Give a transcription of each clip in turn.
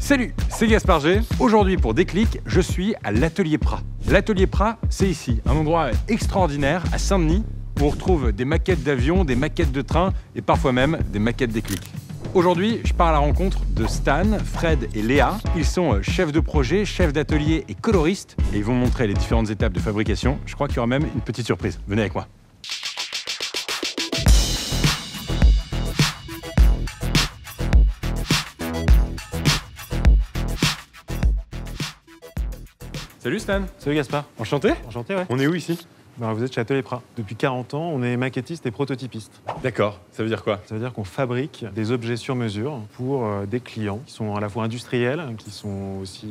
Salut, c'est Gaspard G. Aujourd'hui pour Déclic, je suis à l'Atelier Prat. L'Atelier Prat, c'est ici, un endroit extraordinaire à Saint-Denis où on retrouve des maquettes d'avions, des maquettes de trains et parfois même des maquettes Déclic. Aujourd'hui, je pars à la rencontre de Stan, Fred et Léa. Ils sont chefs de projet, chefs d'atelier et coloristes et ils vont montrer les différentes étapes de fabrication. Je crois qu'il y aura même une petite surprise. Venez avec moi. Salut Stan. Salut Gaspard. Enchanté. Enchanté, ouais. On est où ici? Vous êtes chez Atelier Prat. Depuis 40 ans, on est maquettiste et prototypiste. D'accord, ça veut dire quoi? Ça veut dire qu'on fabrique des objets sur mesure pour des clients qui sont à la fois industriels, qui sont aussi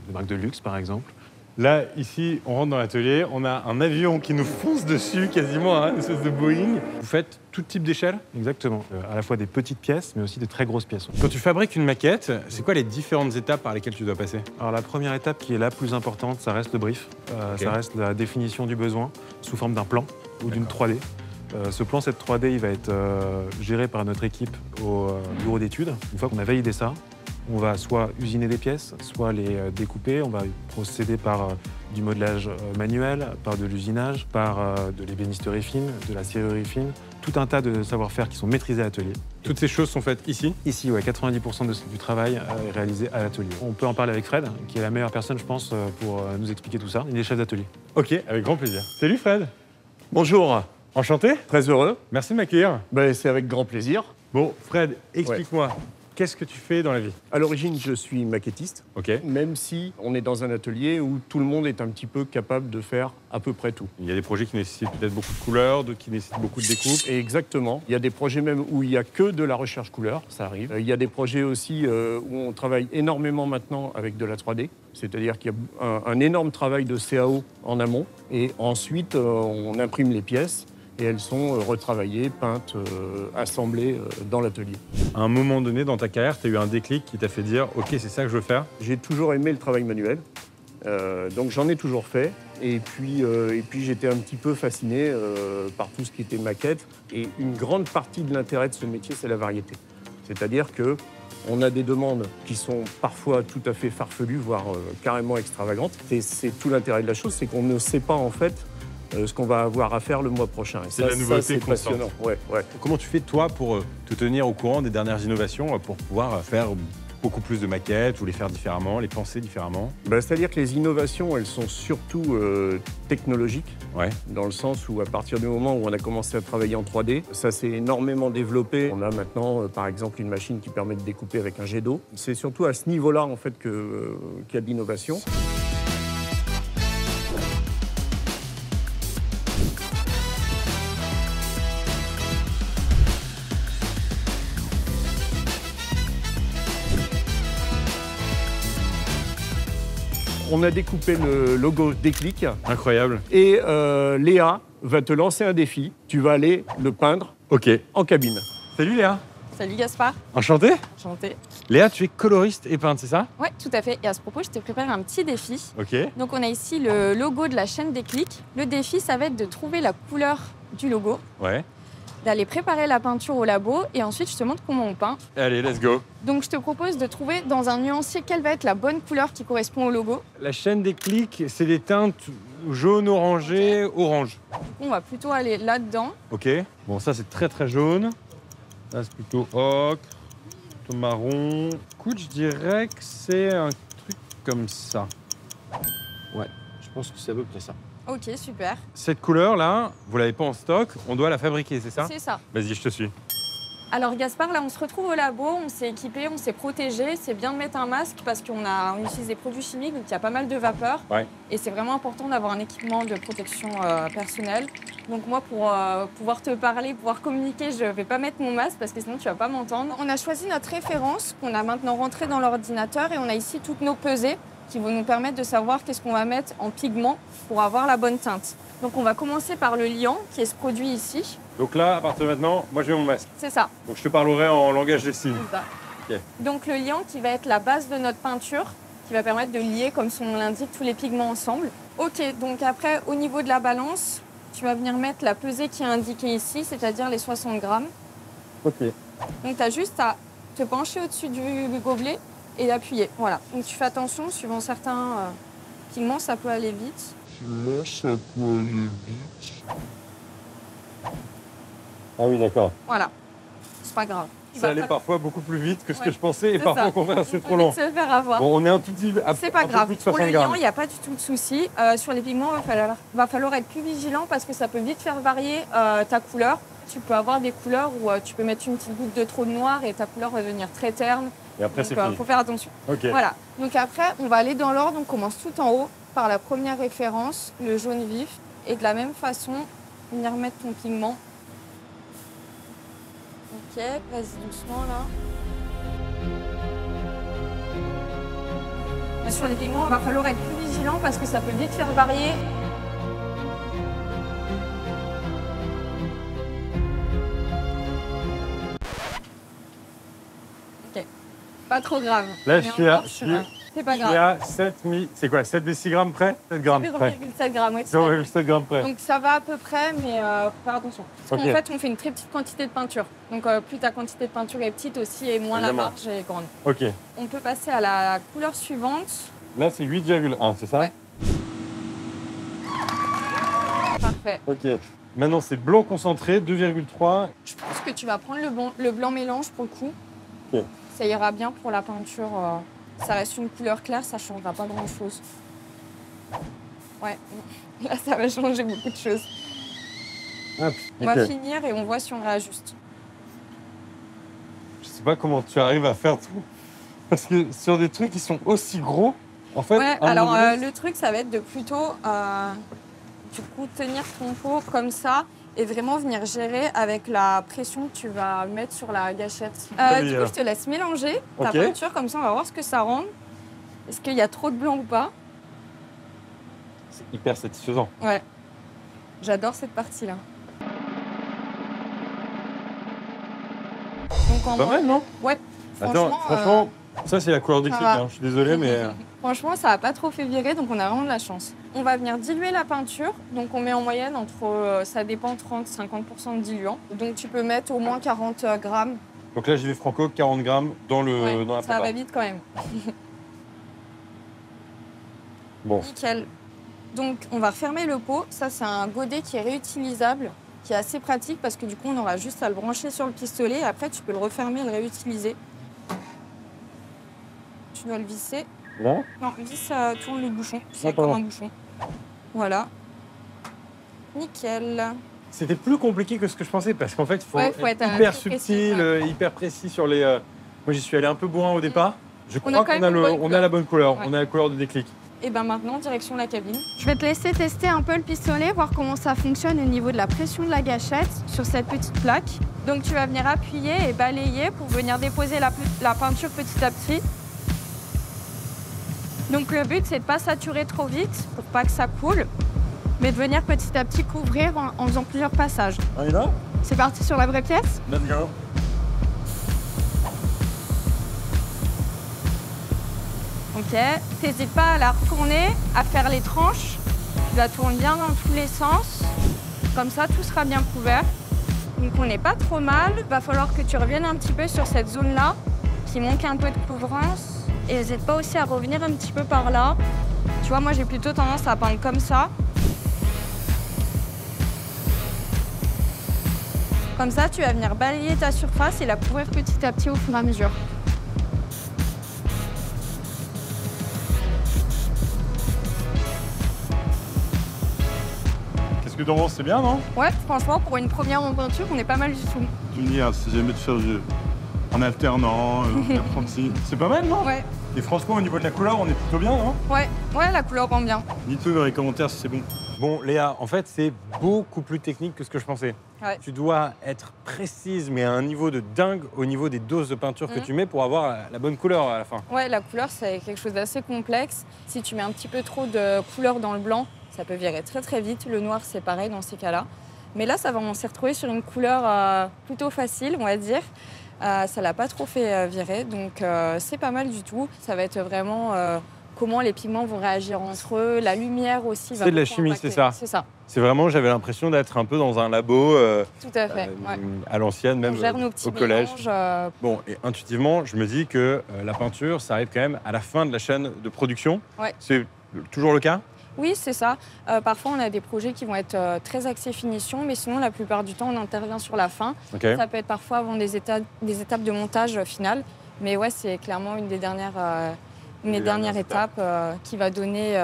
des marques de luxe par exemple. Là, ici, on rentre dans l'atelier, on a un avion qui nous fonce dessus quasiment, hein, une espèce de Boeing. Vous faites tout type d'échelle? Exactement. À la fois des petites pièces, mais aussi des très grosses pièces. Quand tu fabriques une maquette, c'est quoi les différentes étapes par lesquelles tu dois passer? Alors la première étape qui est la plus importante, ça reste le brief. Ça reste la définition du besoin sous forme d'un plan ou d'une 3D. Ce plan, cette 3D, il va être géré par notre équipe au bureau d'études. Une fois qu'on a validé ça, on va soit usiner des pièces, soit les découper. On va procéder par du modelage manuel, par de l'usinage, par de l'ébénisterie fine, de la serrurerie fine. Tout un tas de savoir-faire qui sont maîtrisés à l'atelier. Toutes ces choses sont faites ici? Ici, ouais, 90% du travail est réalisé à l'atelier. On peut en parler avec Fred, qui est la meilleure personne, je pense, pour nous expliquer tout ça. Il est chef d'atelier. Ok, avec grand plaisir. Salut Fred. Bonjour, Enchanté. très heureux. Merci de m'accueillir. C'est avec grand plaisir. Bon, Fred, explique-moi, qu'est-ce que tu fais dans la vie? À l'origine, je suis maquettiste, Ok. même si on est dans un atelier où tout le monde est un petit peu capable de faire à peu près tout. Il y a des projets qui nécessitent peut-être beaucoup de couleurs, d'autres qui nécessitent beaucoup de découpes. Et exactement. Il y a des projets même où il n'y a que de la recherche couleur, ça arrive. Il y a des projets aussi où on travaille énormément maintenant avec de la 3D. C'est-à-dire qu'il y a un énorme travail de CAO en amont. Et ensuite, on imprime les pièces. Et elles sont retravaillées, peintes, assemblées dans l'atelier. À un moment donné dans ta carrière, tu as eu un déclic qui t'a fait dire « Ok, c'est ça que je veux faire ». J'ai toujours aimé le travail manuel, donc j'en ai toujours fait. Et puis j'étais un petit peu fasciné par tout ce qui était maquette. Et une grande partie de l'intérêt de ce métier, c'est la variété. C'est-à-dire qu'on a des demandes qui sont parfois tout à fait farfelues, voire carrément extravagantes. Et c'est tout l'intérêt de la chose, c'est qu'on ne sait pas en fait ce qu'on va avoir à faire le mois prochain. C'est de la nouveauté c'est constante. passionnant. Ouais. Comment tu fais, toi, pour te tenir au courant des dernières innovations, pour pouvoir faire beaucoup plus de maquettes ou les faire différemment, les penser différemment? C'est-à-dire que les innovations, elles sont surtout technologiques, Ouais. dans le sens où à partir du moment où on a commencé à travailler en 3D, ça s'est énormément développé. On a maintenant, par exemple, une machine qui permet de découper avec un jet d'eau. C'est surtout à ce niveau-là, en fait, qu'il y a de l'innovation. On a découpé le logo Déclic Incroyable. et Léa va te lancer un défi. Tu vas aller le peindre Ok. en cabine. Salut Léa. Salut Gaspard, Enchanté. enchanté. Léa, tu es coloriste et peintre, c'est ça? Ouais, tout à fait. Et à ce propos, je t'ai préparé un petit défi. Ok. Donc on a ici le logo de la chaîne Déclic. Le défi, ça va être de trouver la couleur du logo, Ouais. d'aller préparer la peinture au labo et ensuite je te montre comment on peint. Allez, let's go. Donc je te propose de trouver dans un nuancier quelle va être la bonne couleur qui correspond au logo. La chaîne Déclic, c'est des teintes jaune, orangé, orange. On va plutôt aller là-dedans. Ok. Bon, ça, c'est très, très jaune. Là, c'est plutôt ocre, plutôt marron. Écoute, je dirais que c'est un truc comme ça. Ouais, je pense que c'est à peu près ça. Ok, super. Cette couleur-là, vous l'avez pas en stock, on doit la fabriquer, c'est ça? C'est ça. Vas-y, je te suis. Alors Gaspard, là on se retrouve au labo, on s'est équipé, on s'est protégé. C'est bien de mettre un masque parce qu'on utilise des produits chimiques, donc il y a pas mal de vapeur. Ouais. Et c'est vraiment important d'avoir un équipement de protection personnelle. Donc moi, pour pouvoir te parler, pouvoir communiquer, je ne vais pas mettre mon masque parce que sinon tu ne vas pas m'entendre. On a choisi notre référence qu'on a maintenant rentrée dans l'ordinateur et on a ici toutes nos pesées qui vont nous permettre de savoir qu'est-ce qu'on va mettre en pigment pour avoir la bonne teinte. Donc on va commencer par le liant qui est ce produit ici. Donc là, à partir de maintenant, moi je mets mon masque. C'est ça. Donc je te parlerai en langage des signes. C'est ça. Ok. Donc le liant qui va être la base de notre peinture, qui va permettre de lier, comme son nom l'indique, tous les pigments ensemble. Ok, donc après, au niveau de la balance, tu vas venir mettre la pesée qui est indiquée ici, c'est-à-dire les 60 grammes. Ok. Donc tu as juste à te pencher au-dessus du gobelet et d'appuyer. Voilà. Donc tu fais attention, suivant certains pigments, ça peut aller vite. Ah oui, d'accord. Voilà. C'est pas grave. Ça allait parfois beaucoup plus vite que ce que je pensais et c'est parfois ça. au contraire c'est trop On long. peut se faire avoir. Bon, on est un tout petit C'est pas un peu grave. plus de Pour 60 le grammes. liant, il n'y a pas du tout de souci. Sur les pigments, va falloir être plus vigilant parce que ça peut vite faire varier ta couleur. Tu peux avoir des couleurs où tu peux mettre une petite goutte de trop de noir et ta couleur va devenir très terne. Et après c'est Donc, fini. faut faire attention. Ok. Voilà. Donc après, on va aller dans l'ordre. On commence tout en haut par la première référence, le jaune vif. Et de la même façon, venir mettre ton pigment. Ok, vas-y doucement là. Sur les pigments, il va falloir être plus vigilant parce que ça peut vite faire varier. Ok, pas trop grave. Là, On je est suis à- encore sur un- C'est pas Il y grave. a 7 c'est quoi 7 décigrammes près 7 grammes près. 0,7 grammes. Ouais, tout à fait. 0,7 grammes près. Donc ça va à peu près, mais faut faire attention. Parce Ok. qu'en fait, on fait une très petite quantité de peinture. Donc plus ta quantité de peinture est petite aussi, et moins Évidemment. la marge est grande. Ok. On peut passer à la couleur suivante. Là c'est 8,1, c'est ça? Ouais. Parfait. Ok. Maintenant c'est blanc concentré, 2,3. Je pense que tu vas prendre le blanc mélange pour le coup. Ok. Ça ira bien pour la peinture. Ça reste une couleur claire, ça ne changera pas grand-chose. Ouais, là ça va changer beaucoup de choses. Hop, On ok. va finir et on voit si on réajuste. Je sais pas comment tu arrives à faire tout. Parce que sur des trucs qui sont aussi gros, en fait. Ouais, à un alors moment donné, le truc, ça va être de plutôt du coup, tenir ton pot comme ça et vraiment venir gérer avec la pression que tu vas mettre sur la gâchette. Du coup, je te laisse mélanger ta Ok. peinture, comme ça on va voir ce que ça rend. Est-ce qu'il y a trop de blanc ou pas? c'est hyper satisfaisant. Ouais, j'adore cette partie-là. Donc en Pas moins- mal, non? Ouais, Attends, franchement, franchement, ça c'est la couleur d'écrit, va. hein. Je suis désolé, mais. franchement, ça n'a pas trop fait virer, donc on a vraiment de la chance. On va venir diluer la peinture, donc on met en moyenne entre, ça dépend, 30-50% de diluant. Donc tu peux mettre au moins 40 grammes. Donc là j'y vais franco, 40 grammes dans, Ouais, dans la ça prépa. va vite quand même. Bon, Nickel. Donc on va refermer le pot. Ça, c'est un godet qui est réutilisable, qui est assez pratique parce que du coup, on aura juste à le brancher sur le pistolet et après, tu peux le refermer et le réutiliser. Tu dois le visser. là, Non, visse, tourne le bouchon. C'est pardon. comme un bouchon. Voilà. Nickel. c'était plus compliqué que ce que je pensais parce qu'en fait, il faut, Ouais, faut être, hyper très précis, subtil, ouais. hyper précis sur les. Moi j'y suis allé un peu bourrin au départ. Je On crois a quand qu'on même a, une bonne on a couleur. la bonne couleur, Ouais. on a la couleur de déclic. Et bien maintenant, direction la cabine. Je vais te laisser tester un peu le pistolet, voir comment ça fonctionne au niveau de la pression de la gâchette sur cette petite plaque. Donc tu vas venir appuyer et balayer pour venir déposer la peinture petit à petit. Donc le but, c'est de ne pas saturer trop vite pour pas que ça coule, mais de venir petit à petit couvrir en faisant plusieurs passages. On est là? C'est parti sur la vraie pièce. Let's go. Ok, n'hésite pas à la retourner, à faire les tranches. Tu la tournes bien dans tous les sens. Comme ça, tout sera bien couvert. Donc on n'est pas trop mal. Il va falloir que tu reviennes un petit peu sur cette zone-là, qui manque un peu de couvrance. Et n'hésite pas aussi à revenir un petit peu par là. Tu vois, moi j'ai plutôt tendance à peindre comme ça. Comme ça, tu vas venir balayer ta surface et la couvrir petit à petit au fur et à mesure. Qu'est-ce que t'en penses? C'est bien, non? Ouais, franchement, pour une première en peinture, on est pas mal du tout. Tu me dis, si jamais de faire en alternant, apprenti. C'est pas mal, non? Ouais, Et franchement, au niveau de la couleur, on est plutôt bien, non? ouais, la couleur rend bien. Dites-le dans les commentaires si c'est bon. Bon, Léa, en fait, c'est beaucoup plus technique que ce que je pensais. Ouais. Tu dois être précise, mais à un niveau de dingue au niveau des doses de peinture que tu mets pour avoir la bonne couleur à la fin. Ouais, la couleur, c'est quelque chose d'assez complexe. Si tu mets un petit peu trop de couleur dans le blanc, ça peut virer très très vite. Le noir, c'est pareil dans ces cas-là. Mais là, ça va, on s'est retrouvé sur une couleur plutôt facile, on va dire. Ça l'a pas trop fait virer, donc c'est pas mal du tout. Ça va être vraiment comment les pigments vont réagir entre eux, la lumière aussi. C'est de la chimie, c'est ça? C'est ça, C'est vraiment, j'avais l'impression d'être un peu dans un labo tout à fait. à l'ancienne, même On gère nos petits au collège. mélanges, Bon, et intuitivement, je me dis que la peinture, ça arrive quand même à la fin de la chaîne de production. Ouais. C'est toujours le cas? Oui, c'est ça. Parfois, on a des projets qui vont être très axés finition, mais sinon, la plupart du temps, on intervient sur la fin. Ok. Ça peut être parfois avant des étapes de montage final. Mais ouais, c'est clairement une des dernières étapes qui va donner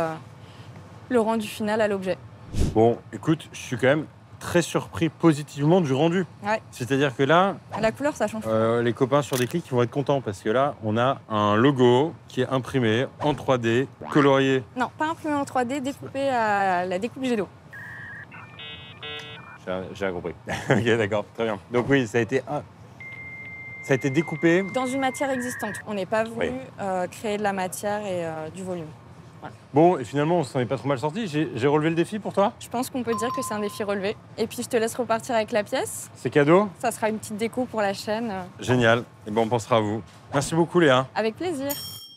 le rendu final à l'objet. Bon, écoute, je suis quand même très surpris positivement du rendu. Ouais. C'est-à-dire que là, La couleur, ça change. les copains sur Déclic ils vont être contents parce que là, on a un logo qui est imprimé en 3D, colorié. Non, pas imprimé en 3D, découpé à la découpe jet d'eau. J'ai compris. Ok, d'accord, très bien. Donc oui, ça a été découpé. Dans une matière existante. On n'est pas venu Oui. créer de la matière et du volume. Bon, et finalement, on s'en est pas trop mal sorti. J'ai relevé le défi pour toi? Je pense qu'on peut dire que c'est un défi relevé. Et puis, je te laisse repartir avec la pièce. C'est cadeau? Ça sera une petite déco pour la chaîne. Génial. Et bon, on pensera à vous. Merci beaucoup, Léa. Avec plaisir.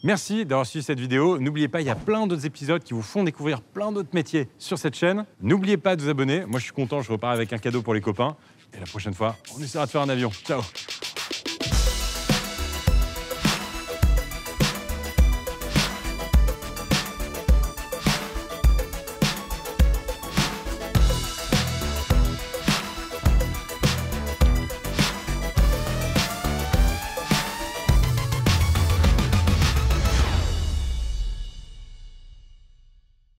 Merci d'avoir suivi cette vidéo. N'oubliez pas, il y a plein d'autres épisodes qui vous font découvrir plein d'autres métiers sur cette chaîne. N'oubliez pas de vous abonner. Moi, je suis content, je repars avec un cadeau pour les copains. Et la prochaine fois, on essaiera de faire un avion. Ciao.